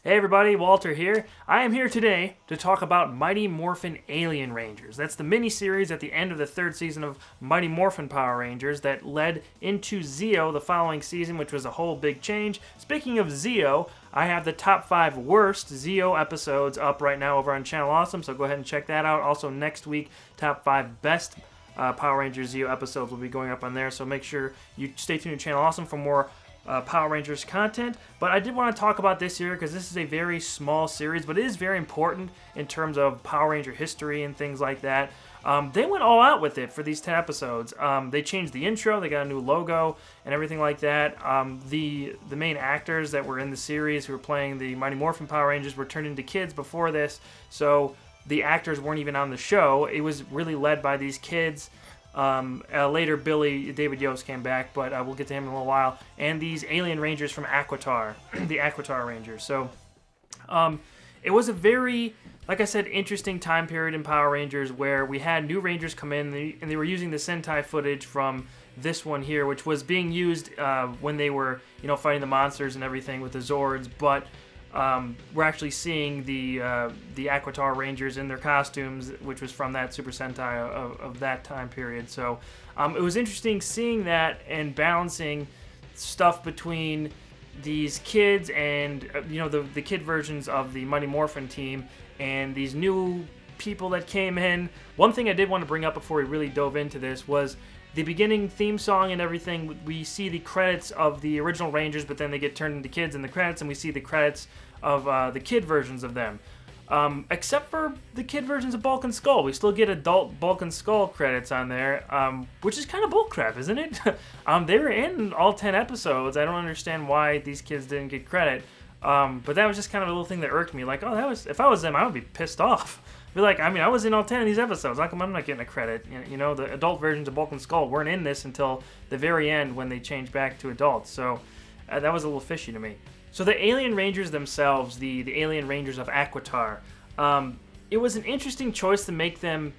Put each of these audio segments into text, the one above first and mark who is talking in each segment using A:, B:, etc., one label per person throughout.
A: Hey everybody, Walter here. I am here today to talk about Mighty Morphin Alien Rangers. That's the mini-series at the end of the third season of Mighty Morphin Power Rangers that led into Zeo the following season, which was a whole big change. Speaking of Zeo, I have the top 5 worst Zeo episodes up right now over on Channel Awesome, so go ahead and check that out. Also next week, top 5 best Power Rangers Zeo episodes will be going up on there, so make sure you stay tuned to Channel Awesome for more Power Rangers content. But I did want to talk about this here because this is a very small series, but it is very important in terms of Power Ranger history and things like that. They went all out with it for these 10 episodes. They changed the intro, they got a new logo and everything like that. The main actors that were in the series who were playing the Mighty Morphin Power Rangers were turned into kids before this, so the actors weren't even on the show. It was really led by these kids. Later, David Yost came back, but we'll get to him in a little while. And these alien rangers from Aquitar, the Aquitar Rangers. So, it was a very, like I said, interesting time period in Power Rangers where we had new Rangers come in, and they were using the Sentai footage from this one here, which was being used when they were, fighting the monsters and everything with the Zords, but we're actually seeing the Aquitar Rangers in their costumes, which was from that Super Sentai of that time period. So it was interesting seeing that and balancing stuff between these kids and the kid versions of the Mighty Morphin team and these new people that came in. One thing I did want to bring up before we really dove into this was the beginning theme song and everything. We see the credits of the original Rangers, but then they get turned into kids in the credits, and we see the credits of the kid versions of them. Except for the kid versions of Bulk and Skull. We still get adult Bulk and Skull credits on there, which is kind of bullcrap, isn't it? They were in all 10 episodes. I don't understand why these kids didn't get credit. But that was just kind of a little thing that irked me. Like, if I was them, I would be pissed off. Be like, I was in all 10 of these episodes. How come I'm not getting a credit? The adult versions of Bulk and Skull weren't in this until the very end when they changed back to adults. So that was a little fishy to me. So the Alien Rangers themselves, the Alien Rangers of Aquitar, it was an interesting choice to make them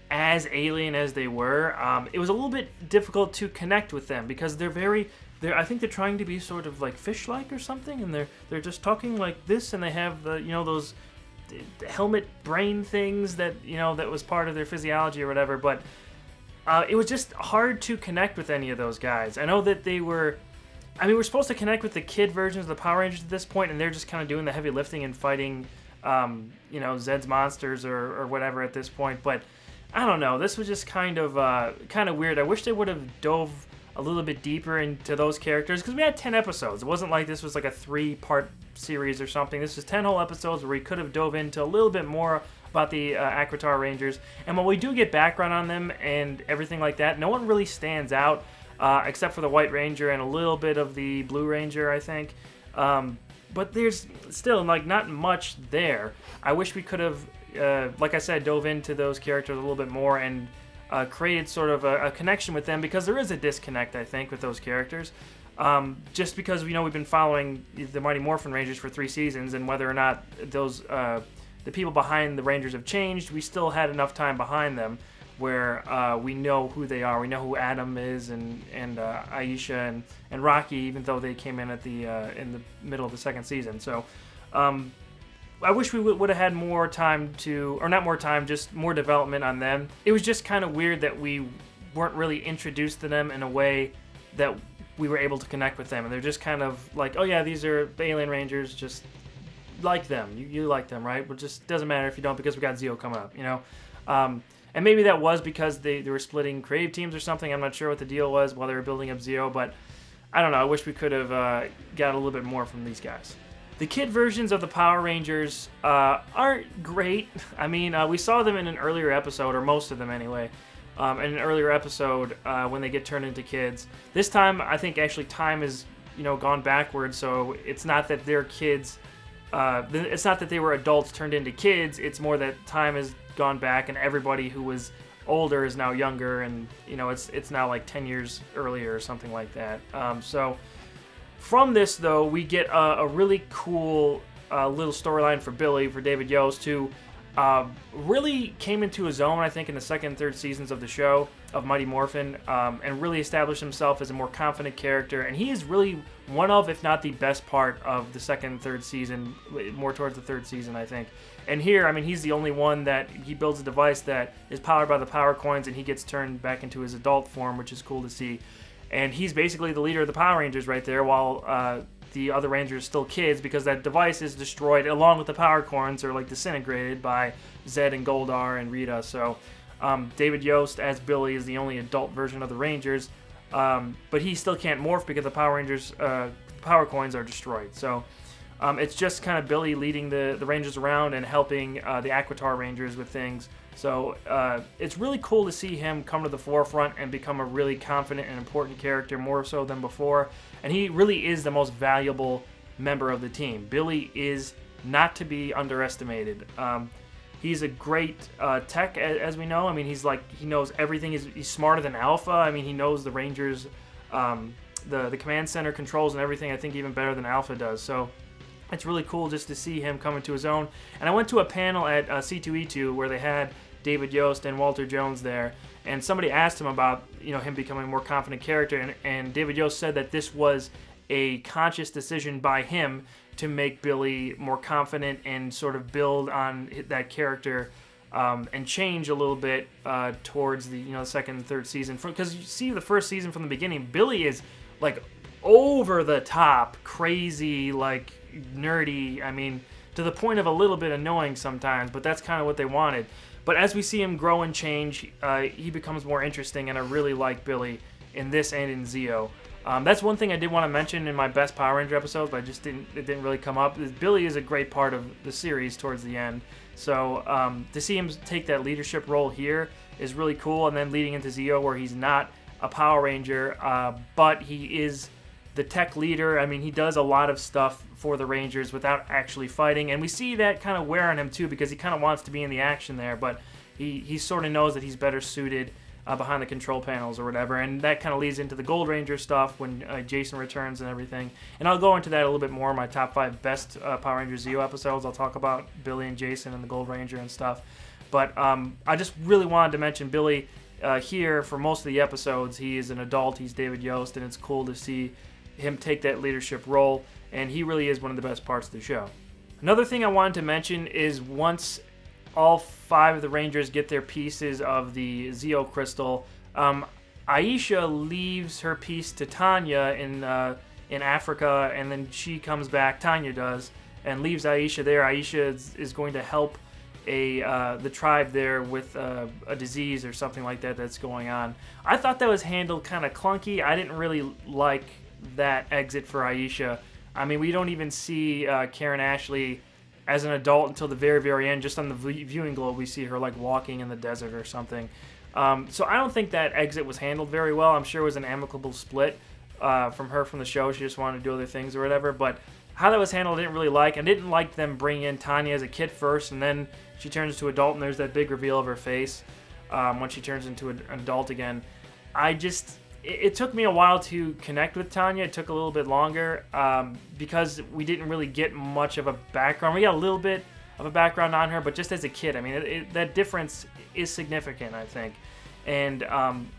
A: as alien as they were. It was a little bit difficult to connect with them because I think they're trying to be sort of like fish-like or something, and they're just talking like this, and they have those helmet brain things that that was part of their physiology or whatever, but it was just hard to connect with any of those guys. I know that we're supposed to connect with the kid versions of the Power Rangers at this point, and they're just kind of doing the heavy lifting and fighting Zed's monsters or whatever at this point, but I don't know, this was just kind of weird. I wish they would have dove a little bit deeper into those characters, because we had 10 episodes. It wasn't like this was like a 3-part series or something. This was 10 whole episodes where we could have dove into a little bit more about the Aquitar Rangers. And when we do get background on them and everything like that, no one really stands out except for the White Ranger and a little bit of the Blue Ranger, I think. But there's still not much there. I wish we could have, like I said, dove into those characters a little bit more and created sort of a connection with them, because there is a disconnect, I think, with those characters. Just because we've been following the Mighty Morphin Rangers for 3 seasons, and whether or not those the people behind the Rangers have changed, we still had enough time behind them where we know who they are. We know who Adam is and Aisha and Rocky, even though they came in at in the middle of the second season. So I wish we would have had more time just more development on them. It was just kind of weird that we weren't really introduced to them in a way that we were able to connect with them. And they're just kind of like, oh yeah, these are the Alien Rangers, just like them. You like them, right? But just doesn't matter if you don't, because we got Zeo coming up, And maybe that was because they were splitting creative teams or something. I'm not sure what the deal was while they were building up Zeo, but I don't know. I wish we could have got a little bit more from these guys. The kid versions of the Power Rangers aren't great. We saw them in an earlier episode, or most of them anyway, in an earlier episode when they get turned into kids. This time, I think actually time has gone backwards, so it's not that they're kids. It's not that they were adults turned into kids. It's more that time has gone back, and everybody who was older is now younger, and it's now like 10 years earlier or something like that. So from this, though, we get a really cool little storyline for David Yost, who really came into his own, I think, in the second and third seasons of the show of Mighty Morphin, and really established himself as a more confident character. And he is really one of, if not the best part of the second and third season, more towards the third season, I think. And here, I mean, he's the only one that he builds a device that is powered by the power coins, and he gets turned back into his adult form, which is cool to see. And he's basically the leader of the Power Rangers right there, while the other Rangers are still kids, because that device is destroyed along with the power coins, or like disintegrated by Zed and Goldar and Rita. So David Yost as Billy is the only adult version of the Rangers, but he still can't morph because the Power Rangers power coins are destroyed. So it's just kind of Billy leading the Rangers around and helping the Aquitar Rangers with things. So it's really cool to see him come to the forefront and become a really confident and important character, more so than before. And he really is the most valuable member of the team. Billy is not to be underestimated. He's a great tech, as we know. I mean, he knows everything. He's smarter than Alpha. I mean, he knows the Rangers, the command center controls and everything, I think, even better than Alpha does. So it's really cool just to see him come into his own. And I went to a panel at C2E2 where they had David Yost and Walter Jones there, and somebody asked him about him becoming a more confident character, and David Yost said that this was a conscious decision by him to make Billy more confident and sort of build on that character and change a little bit towards the second and third season. Because you see the first season from the beginning, Billy is like over the top, crazy, like nerdy. I mean, to the point of a little bit annoying sometimes, but that's kind of what they wanted. But as we see him grow and change, he becomes more interesting, and I really like Billy in this and in Zeo. That's one thing I did want to mention in my best Power Ranger episodes, but it didn't really come up. Billy is a great part of the series towards the end. So to see him take that leadership role here is really cool, and then leading into Zeo where he's not a Power Ranger, but he is the tech leader. I mean, he does a lot of stuff for the Rangers without actually fighting, and we see that kind of wear on him too, because he kind of wants to be in the action there, but he sort of knows that he's better suited behind the control panels or whatever, and that kind of leads into the Gold Ranger stuff when Jason returns and everything. And I'll go into that a little bit more in my top 5 best Power Ranger Zeo episodes. I'll talk about Billy and Jason and the Gold Ranger and stuff. But I just really wanted to mention Billy here for most of the episodes. He is an adult, he's David Yost, and it's cool to see him take that leadership role, and he really is one of the best parts of the show. Another thing I wanted to mention is once all 5 of the Rangers get their pieces of the Zeo Crystal, Aisha leaves her piece to Tanya in Africa, and then she comes back, Tanya does, and leaves Aisha there. Aisha is going to help the tribe there with a disease or something like that that's going on. I thought that was handled kind of clunky. I didn't really like that exit for Aisha. I mean, we don't even see Karen Ashley as an adult until the very, very end. Just on the viewing globe, we see her like walking in the desert or something. So I don't think that exit was handled very well. I'm sure it was an amicable split from the show. She just wanted to do other things or whatever. But how that was handled, I didn't really like. I didn't like them bringing in Tanya as a kid first, and then she turns into adult, and there's that big reveal of her face when she turns into an adult again. It took me a while to connect with Tanya. It took a little bit longer because we didn't really get much of a background. We got a little bit of a background on her, but just as a kid, I mean, that difference is significant, I think. And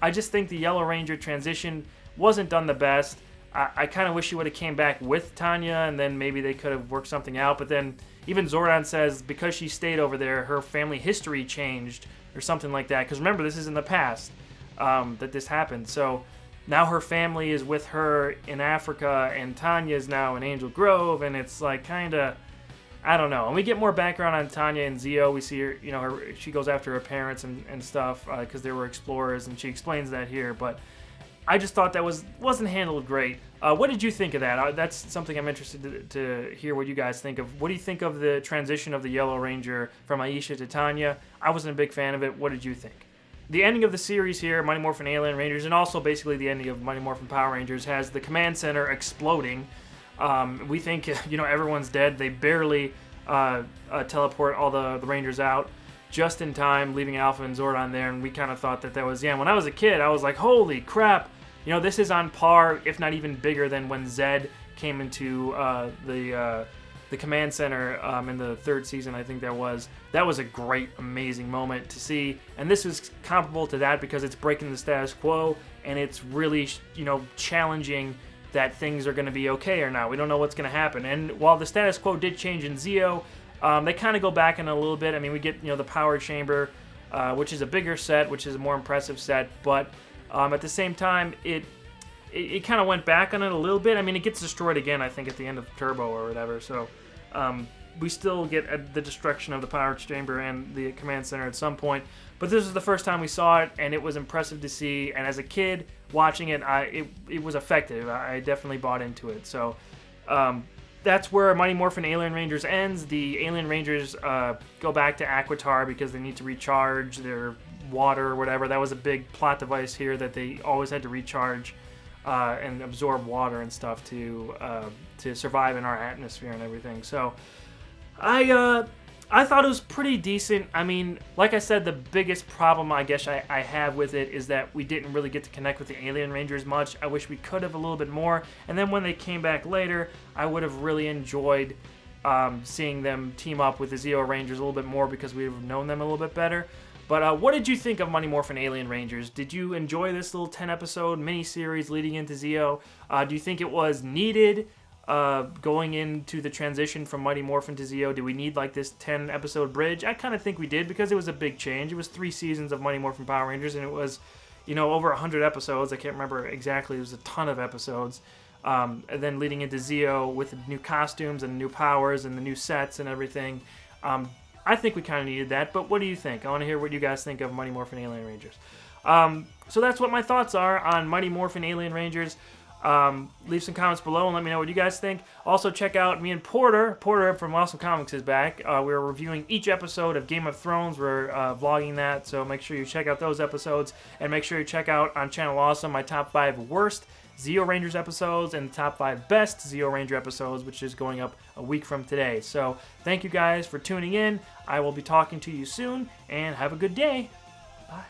A: I just think the Yellow Ranger transition wasn't done the best. I kind of wish she would have came back with Tanya, and then maybe they could have worked something out. But then even Zordon says because she stayed over there, her family history changed or something like that. Because remember, this is in the past that this happened. So now her family is with her in Africa, and Tanya is now in Angel Grove, and it's like kind of, I don't know. And we get more background on Tanya and Zeo. We see her, she goes after her parents and stuff because they were explorers, and she explains that here. But I just thought that wasn't handled great. What did you think of that? That's something I'm interested to hear what you guys think of. What do you think of the transition of the Yellow Ranger from Aisha to Tanya? I wasn't a big fan of it. What did you think? The ending of the series here, Mighty Morphin Alien Rangers, and also basically the ending of Mighty Morphin Power Rangers, has the command center exploding. We think everyone's dead. They barely teleport all the Rangers out just in time, leaving Alpha and Zordon there, and we kind of thought that was, when I was a kid, I was like, holy crap, this is on par, if not even bigger than when Zed came into the the command center in the third season. I think that was a great, amazing moment to see, and this was comparable to that because it's breaking the status quo and it's really challenging that things are going to be okay or not. We don't know what's going to happen, and while the status quo did change in Zeo, they kind of go back in a little bit. I mean, we get the power chamber, which is a bigger set, which is a more impressive set, but at the same time it kind of went back on it a little bit. I mean, it gets destroyed again, I think, at the end of Turbo or whatever. So we still get the destruction of the power chamber and the command center at some point. But this was the first time we saw it, and it was impressive to see. And as a kid watching it, it was effective. I definitely bought into it. So that's where Mighty Morphin Alien Rangers ends. The Alien Rangers go back to Aquitar because they need to recharge their water or whatever. That was a big plot device here, that they always had to recharge and absorb water and stuff to survive in our atmosphere and everything. So I thought it was pretty decent. I mean, like I said, the biggest problem I guess I have with it is that we didn't really get to connect with the Alien Rangers much. I wish we could have a little bit more. And then when they came back later, I would have really enjoyed seeing them team up with the Zeo Rangers a little bit more because we would have known them a little bit better. But what did you think of Mighty Morphin Alien Rangers? Did you enjoy this little 10-episode mini-series leading into Zeo? Do you think it was needed going into the transition from Mighty Morphin to Zeo? Do we need like this 10-episode bridge? I kind of think we did because it was a big change. It was 3 seasons of Mighty Morphin Power Rangers, and it was, over 100 episodes. I can't remember exactly. It was a ton of episodes. And then leading into Zeo with the new costumes and new powers and the new sets and everything. I think we kind of needed that, but what do you think? I want to hear what you guys think of Mighty Morphin Alien Rangers. So that's what my thoughts are on Mighty Morphin Alien Rangers. Leave some comments below and let me know what you guys think. Also, check out me and Porter. Porter from Awesome Comics is back. We're reviewing each episode of Game of Thrones. We're vlogging that, so make sure you check out those episodes. And make sure you check out on Channel Awesome my top 5 worst Zeo Rangers episodes and top 5 best Zeo Ranger episodes, which is going up a week from today. So thank you guys for tuning in. I will be talking to you soon, and have a good day. Bye.